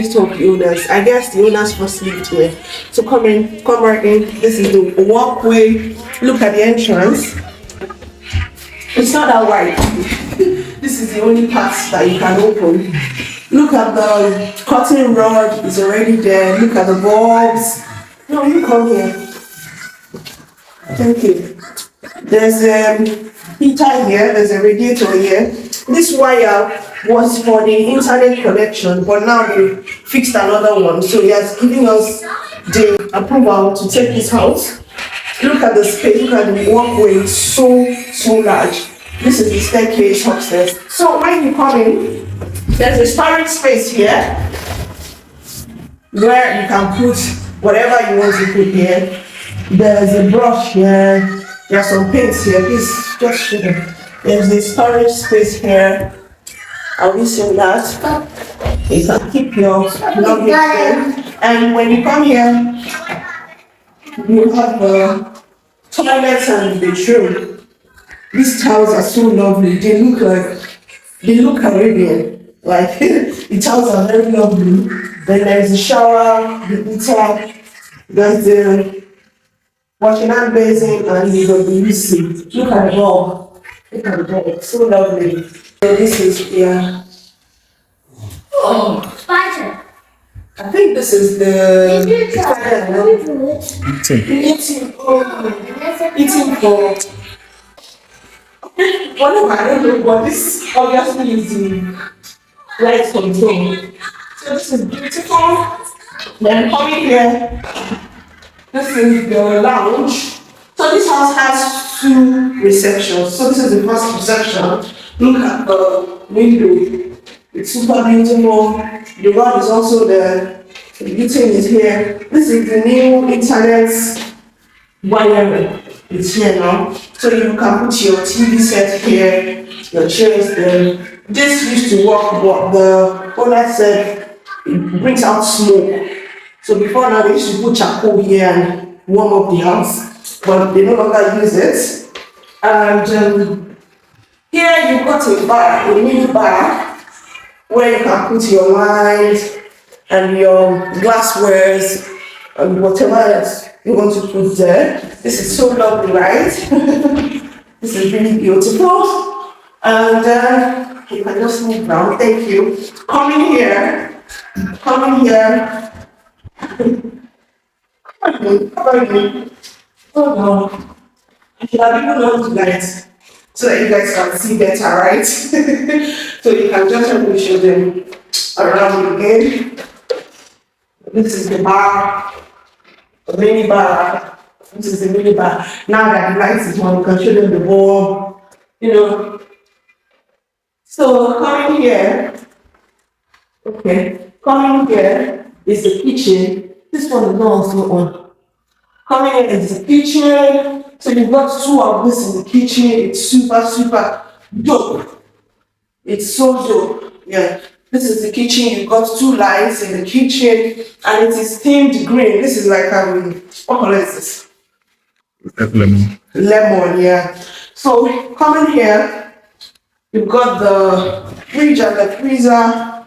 Talk owners. I guess the owners first lived here. So come right in. This is the walkway. Look at the entrance. It's not that wide. This is the only part that you can open. Look at the cutting rod is already there. Look at the bulbs. No, you come here. Thank you. There's a heater here. There's a radiator here. This wire was for the internet connection, but now they fixed another one. So he has given us the approval to take this house. Look at the space, look at the walkway, it's so large. This is the staircase upstairs. So when you come in, there's a storage space here where you can put whatever you want to put here. There's a brush here, there are some paints here, please just show them. There's a storage space here. I'll be seeing that. You can keep your luggage there. And when you come here, you have the toilets and the bedroom. These tiles are so lovely. They look Arabian. Like the tiles are very lovely. Then there's the shower, the heater, there's the washing hand basin, and the WC. Look at the bulb. Look at the bulb. It's so lovely. So this is here. Oh, spider. I think this is the eating for whatever, I don't know, but this obviously is the light control. So this is beautiful. Then coming here, this is the lounge. So this house has 2 receptions. So this is the first reception. Look at the window. It's super beautiful. The rod is also there. The heating is here. This is the new internet wiring. It's here now. So you can put your TV set here, your chairs there. This used to work, but the owner said it brings out smoke. So before now they used to put charcoal here and warm up the house, but they no longer use it. And here you've got a bar, a mini bar, where you can put your wines and your glasswares and whatever else you want to put there. This is so lovely, right? This is really beautiful. And you can just move down. Thank you. Coming here. Oh no. I should have even on you guys so that you guys can see better, right? So you can just help me show them around again. This is the bar, the mini bar. This is the mini bar. Now that the lights is on, you can show them the wall, So coming here is the kitchen. This one is not also on. Coming here is the kitchen. So you've got 2 of this in the kitchen. It's super dope. It's so dope. Yeah. This is the kitchen. You've got 2 lights in the kitchen, and it is themed green. This is like what color is this? Lemon. Lemon, yeah. So coming here, you've got the fridge and the freezer.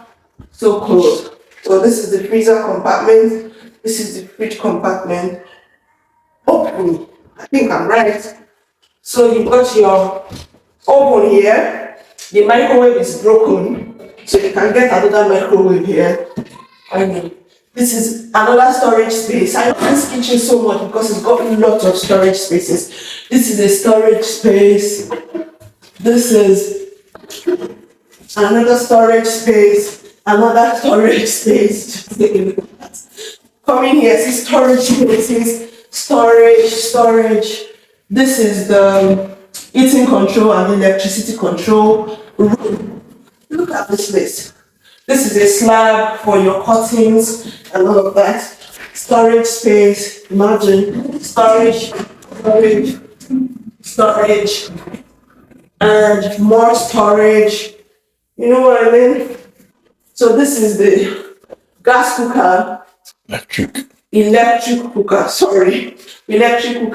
So close. So this is the freezer compartment. This is the fridge compartment. Open. I think I'm right. So you've got your oven here. The microwave is broken, so you can get another microwave here. And this is another storage space. I love this kitchen so much because it's got lots of storage spaces. This is a storage space. This is another storage space. Another storage space. Just take a look at that. Coming here, see storage spaces. Storage. This is the heating control and electricity control room. Look at this place. This is a slab for your curtains and all of that. Storage space, imagine. Storage, and more storage. You know what I mean? So this is the gas cooker. Electric cooker,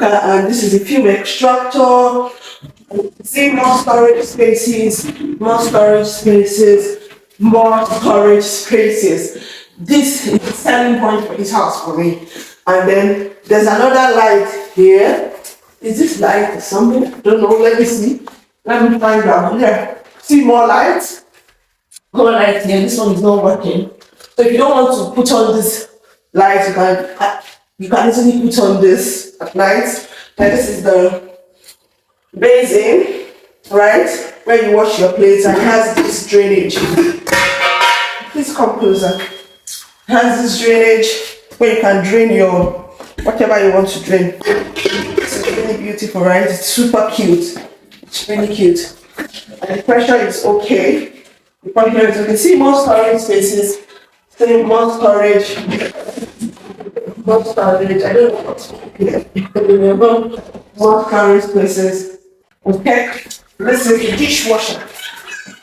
and this is a fume extractor. See more storage spaces. this is the selling point for this house for me. And then there's another light here. Is this light or something? I don't know. Let me see. Let me find out. Yeah. See more lights? More light here. This one is not working. So if you don't want to put on this light, you can easily put on this at night. And this is the basin, right? Where you wash your plates, and it has this drainage. Please come closer. It has this drainage where you can drain your whatever you want to drain. This is really beautiful, right? It's super cute. It's really cute. And the pressure is okay. The pressure is okay. See more storage spaces. See more storage. More storage. I don't know what's here. More storage spaces. Okay. This is the dishwasher.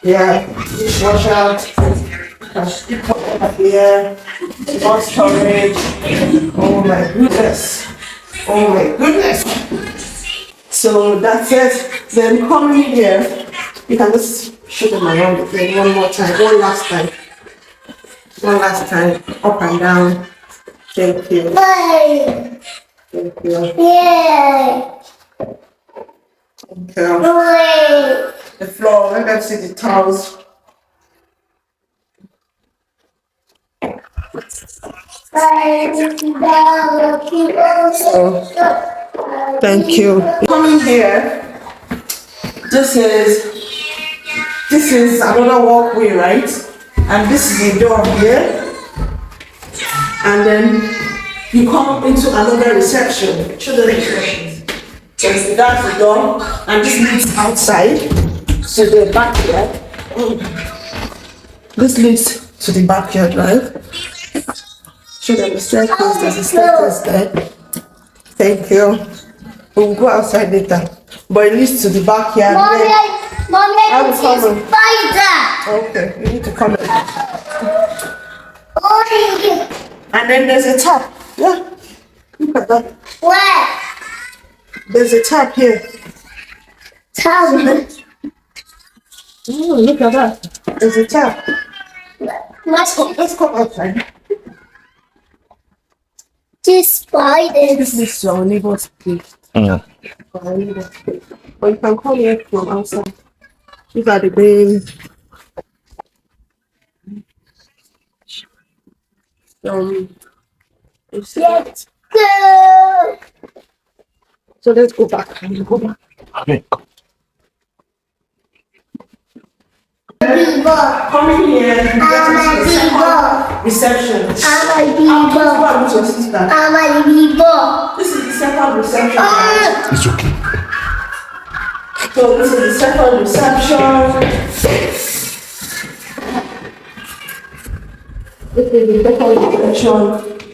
Yeah, dishwasher. Here, more storage. Oh my goodness. Oh my goodness. So that's it. Then coming here, you can just show them around again one more time, one last time. One last time, up and down. Thank you. Thank you. Yeah. Thank you. The floor, let them see the towels. Thank you. Coming here, this is another walkway, right? And this is the door here. And then you come into another reception. Show the reception. That's the door, and this leads outside to the backyard. This leads to the backyard, right? Show them the staircase. There's a staircase there. Thank you. We'll go outside later. But it leads to the backyard. Mommy, I can see spider. Okay, you need to come in. Oh, And then there's a tap. Yeah. Look at that. where? There's a tap here. Tell me. Oh, look at that. There's a tap. Let's come outside. This spider. This is your neighbor's place. Yeah. Our neighbor's place. But you can come here from outside. These are the bins. Let's go. So let's go back. Go back. Okay. Beaver. Coming here, you get I'm a into the second reception. I'm a I'm beaver. going with your sister. I'm a beaver. This is the second reception. Ah. It's okay. So this is the second reception. This is the second reception.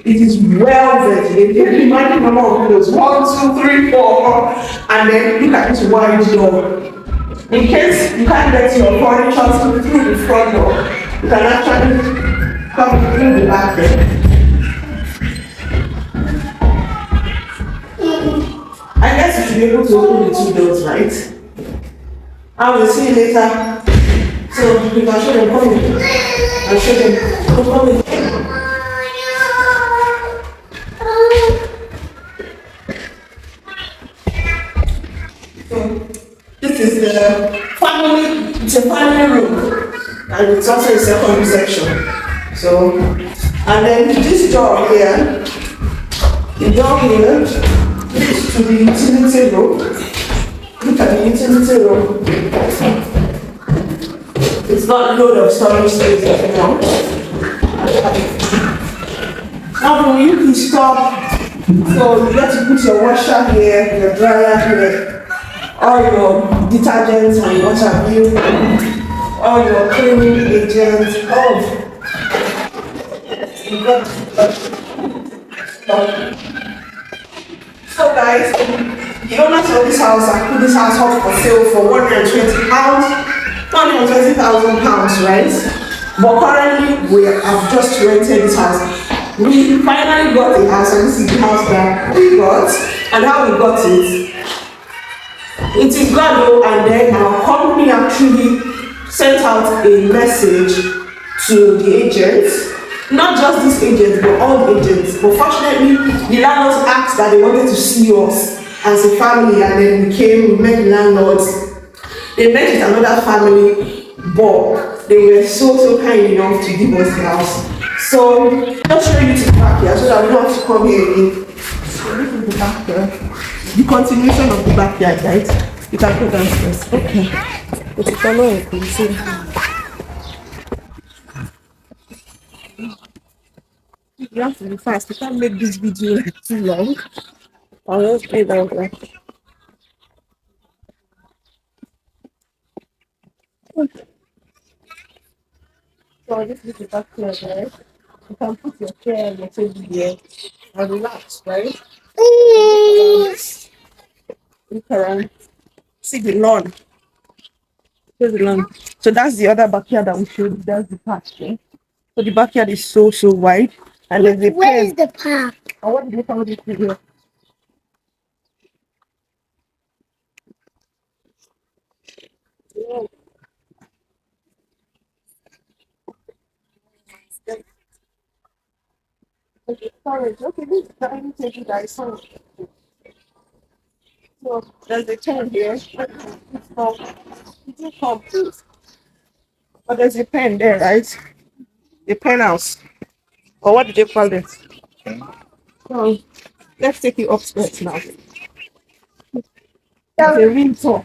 It is well ventilated. Imagine the number of windows. 1, 2, 3, 4. And then look at this wide door. In case you can't get your furniture through the front door, you can actually come through the back door. I guess you should be able to open the 2 doors, right? I will see you later. So you can show them, come in. I'll show them. Come in. So this is the family, it's a family room. And it's also a second section. So, and then this door here, the door here leads to the utility room. Look at the utility room. It's not a load of storage space anymore. Now when you can stop, so you get to put your washer here, your dryer here, all your detergents and what have you, all your cleaning agents, you got so guys, the owners of this house have put this house up for sale for £120,000, right? But currently we have just rented this house. We finally got the house, and this is the house that we got, and how we got it. It is Gado, and then our company actually sent out a message to the agents Not just these agents, but all agents. But fortunately, the landlords asked that they wanted to see us as a family, and then we met the landlords. They met with another family, but they were so kind enough to give us the house. So, just show you to the backyard so that we don't have to come here again. So, this is the backyard. The continuation of the backyard, right? You can go downstairs. Okay. But if I'm not, you see. You have to be fast. You can't make this video like too long. I'll just play down there. So this is the backyard, right? You can put your chair and your table here and relax, right? Look around. See the lawn. Here's the lawn. So that's the other backyard that we showed. That's the park, okay? So the backyard is so wide. And there's a Where is the park? I want to tell you here. Okay, storage. Okay, this is the only table that I saw. So there's a pen here. It's called proof. But there's a pen there, right? The pen house. Or what do they call it? So let's take you upstairs now. There's a ring tour.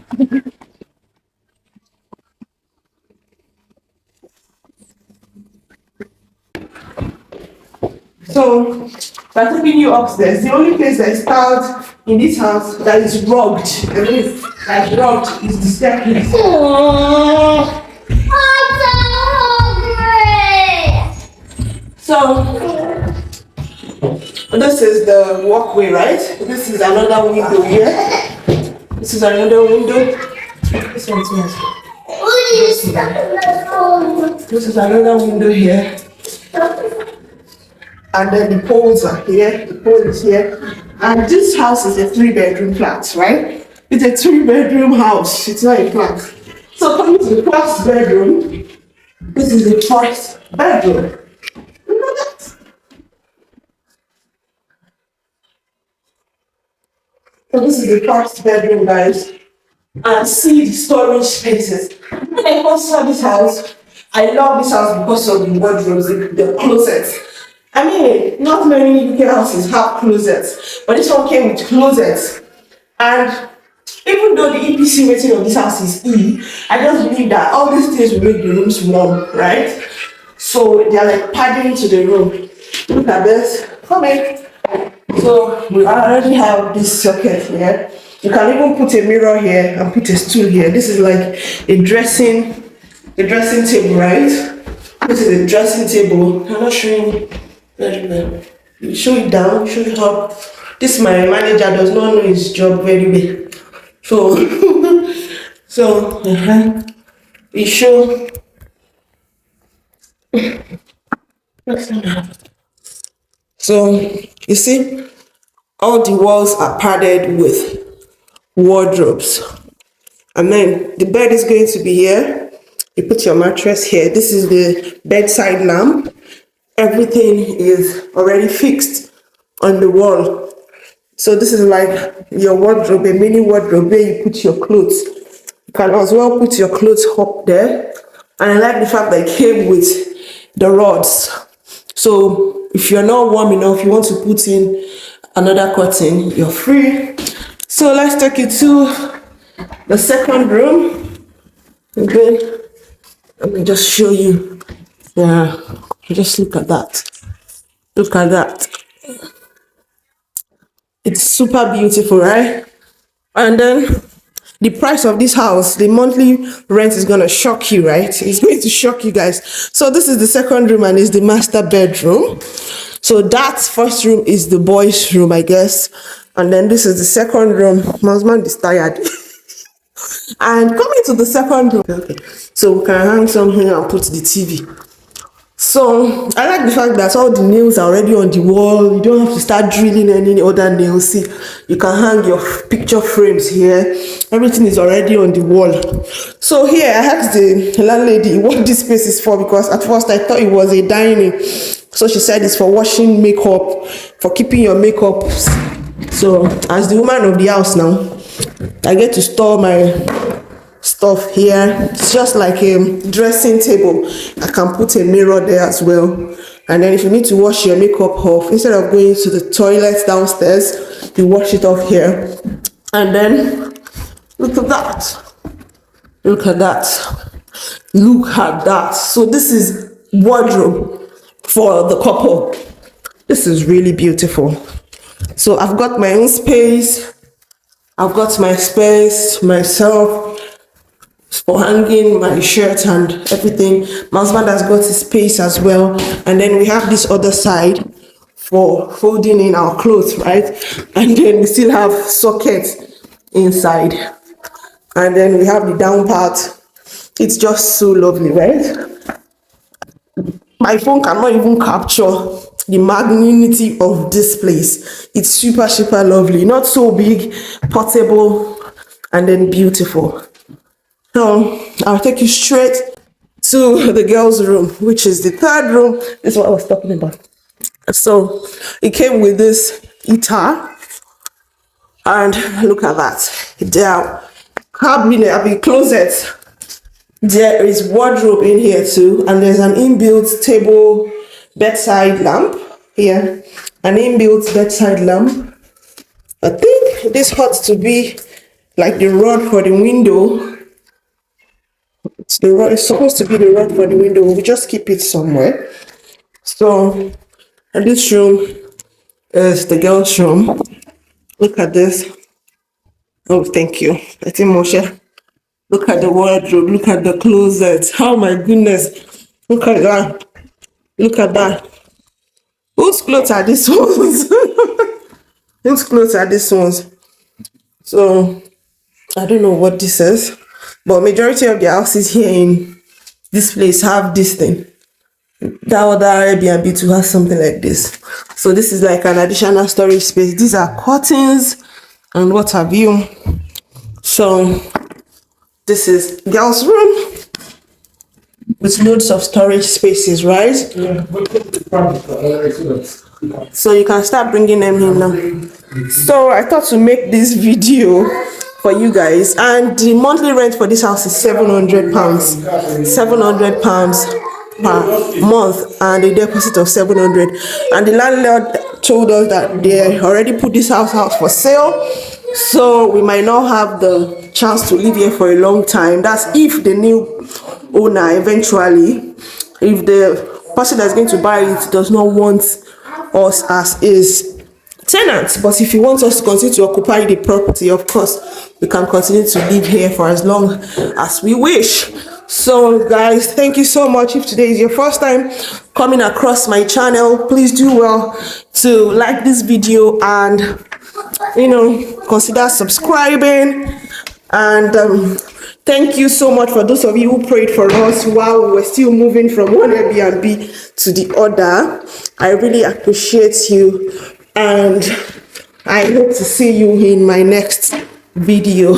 So by taking you upstairs, the only place that is tiled in this house that is rugged, I mean, like rugged, is the staircase. Oh, I'm so hungry. So this is the walkway, right? This is another window here. This is another window. This one's yours. This is another window here. And then the poles are here. The pole is here. And this house is a 3-bedroom flat, right? It's a 3-bedroom house. It's not a flat. So coming to the first bedroom, this is the first bedroom. Look at that. So this is the first bedroom, guys. And see the storage spaces. When I first saw this house, I love this house because of the wardrobes, the closets. I mean, not many UK houses have closets, but this one came with closets. And even though the EPC rating of this house is E, I just believe that all these things will make the rooms warm, right? So they're like padding to the room. Look at this. Come in. So we already have this socket here. You can even put a mirror here and put a stool here. This is like a dressing table, right? This is a dressing table. I'm not showing very well. You show it down, show it up. This my manager does not know his job very well. So we show so you see all the walls are padded with wardrobes. And then the bed is going to be here. You put your mattress here. This is the bedside lamp. Everything is already fixed on the wall. So this is like your wardrobe, a mini wardrobe where you put your clothes. You can as well put your clothes up there. And I like the fact that it came with the rods. So if you're not warm enough, you want to put in another curtain, you're free. So let's take you to the second room. Okay, let me just show you. Yeah, just look at that. Look at that. It's super beautiful, right? And then the price of this house, the monthly rent is gonna shock you, right? It's going to shock you guys. So this is the second room and it's the master bedroom. So that first room is the boys' room, I guess. And then this is the second room. My husband is tired. And coming to the second room. Okay. So we can hang some here and put the TV. So I like the fact that all the nails are already on the wall. You don't have to start drilling any other nails. See, you can hang your picture frames here. Everything is already on the wall. So here I asked the landlady what this space is for, because at first I thought it was a dining. So she said it's for washing makeup, for keeping your makeup. So as the woman of the house now, I get to store my stuff here. It's just like a dressing table. I can put a mirror there as well. And then if you need to wash your makeup off, instead of going to the toilet downstairs, you wash it off here. And then look at that. Look at that. Look at that. So this is wardrobe for the couple. This is really beautiful. So I've got my own space. I've got my space myself for hanging my shirt and everything. My husband has got his space as well. And then we have this other side for folding in our clothes, right? And then we still have sockets inside. And then we have the down part. It's just so lovely, right? My phone cannot even capture the magnanimity of this place. It's super, super lovely. Not so big, portable, and then beautiful. So I'll take you straight to the girls' room, which is the third room. This is what I was talking about. So it came with this heater, and look at that. There cabinet, closet. There is wardrobe in here too, and there's an inbuilt table bedside lamp here. An inbuilt bedside lamp. I think this ought to be like the rod for the window. It's supposed to be the rod for the window. We just keep it somewhere. So, and this room is the girls' room. Look at this. Oh, thank you. I think Moshe. Look at the wardrobe. Look at the closet. Oh my goodness. Look at that. Look at that. Whose clothes are these ones? Whose clothes are these ones? So, I don't know what this is. But majority of the houses here in this place have this thing. That other Airbnb too has something like this. So this is like an additional storage space. These are curtains and what have you. So this is girls' room with loads of storage spaces, right? Yeah. So you can start bringing them in now. So I thought to make this video for you guys, and the monthly rent for this house is £700. £700 per month, and a deposit of 700. And the landlord told us that they already put this house out for sale, so we might not have the chance to live here for a long time. That's if the new owner eventually, if the person that's going to buy it does not want us as is tenants. But if he wants us to continue to occupy the property, of course we can continue to live here for as long as we wish. So guys, thank you so much. If today is your first time coming across my channel, please do well to like this video and consider subscribing. And thank you so much for those of you who prayed for us while we were still moving from one Airbnb to the other. I really appreciate you, and I hope to see you in my next video.